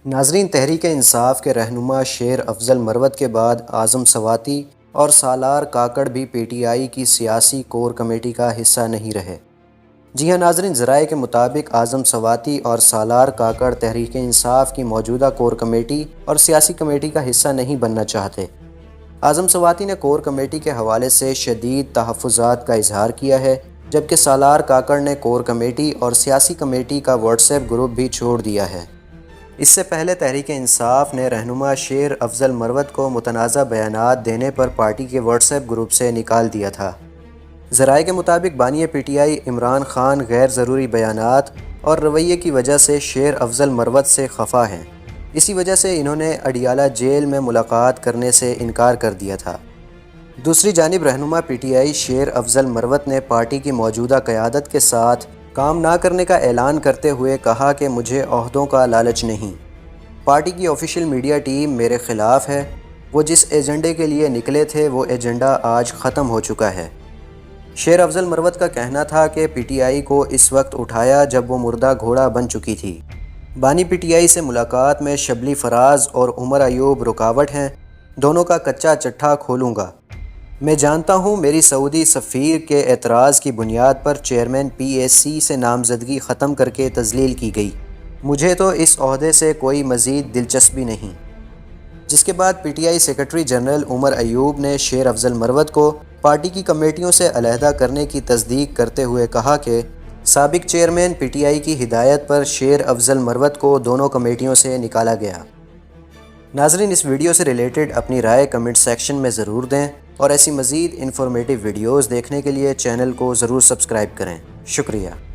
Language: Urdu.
ناظرین، تحریک انصاف کے رہنما شیر افضل مروت کے بعد اعظم سواتی اور سالار کاکڑ بھی پی ٹی آئی کی سیاسی کور کمیٹی کا حصہ نہیں رہے۔ جی ہاں ناظرین، ذرائع کے مطابق اعظم سواتی اور سالار کاکڑ تحریک انصاف کی موجودہ کور کمیٹی اور سیاسی کمیٹی کا حصہ نہیں بننا چاہتے۔ اعظم سواتی نے کور کمیٹی کے حوالے سے شدید تحفظات کا اظہار کیا ہے، جبکہ سالار کاکڑ نے کور کمیٹی اور سیاسی کمیٹی کا واٹس ایپ گروپ بھی چھوڑ دیا ہے۔ اس سے پہلے تحریک انصاف نے رہنما شیر افضل مروت کو متنازع بیانات دینے پر پارٹی کے واٹس ایپ گروپ سے نکال دیا تھا۔ ذرائع کے مطابق بانی پی ٹی آئی عمران خان غیر ضروری بیانات اور رویے کی وجہ سے شیر افضل مروت سے خفا ہیں۔ اسی وجہ سے انہوں نے اڈیالہ جیل میں ملاقات کرنے سے انکار کر دیا تھا۔ دوسری جانب رہنما پی ٹی آئی شیر افضل مروت نے پارٹی کی موجودہ قیادت کے ساتھ کام نہ کرنے کا اعلان کرتے ہوئے کہا کہ مجھے عہدوں کا لالچ نہیں۔ پارٹی کی آفیشیل میڈیا ٹیم میرے خلاف ہے۔ وہ جس ایجنڈے کے لیے نکلے تھے وہ ایجنڈا آج ختم ہو چکا ہے۔ شیر افضل مروت کا کہنا تھا کہ پی ٹی آئی کو اس وقت اٹھایا جب وہ مردہ گھوڑا بن چکی تھی۔ بانی پی ٹی آئی سے ملاقات میں شبلی فراز اور عمر ایوب رکاوٹ ہیں۔ دونوں کا کچا چٹھا کھولوں گا۔ میں جانتا ہوں میری سعودی سفیر کے اعتراض کی بنیاد پر چیئرمین پی اے سی سے نامزدگی ختم کر کے تذلیل کی گئی۔ مجھے تو اس عہدے سے کوئی مزید دلچسپی نہیں۔ جس کے بعد P T I secretary general Umar Ayub نے شیر افضل مروت کو پارٹی کی کمیٹیوں سے علیحدہ کرنے کی تصدیق کرتے ہوئے کہا کہ سابق چیئرمین پی ٹی آئی کی ہدایت پر شیر افضل مروت کو دونوں کمیٹیوں سے نکالا گیا۔ ناظرین، اس ویڈیو سے ریلیٹڈ اپنی رائے کمنٹ سیکشن میں ضرور دیں اور ایسی مزید انفارمیٹیو ویڈیوز دیکھنے کے لیے چینل کو ضرور سبسکرائب کریں۔ شکریہ۔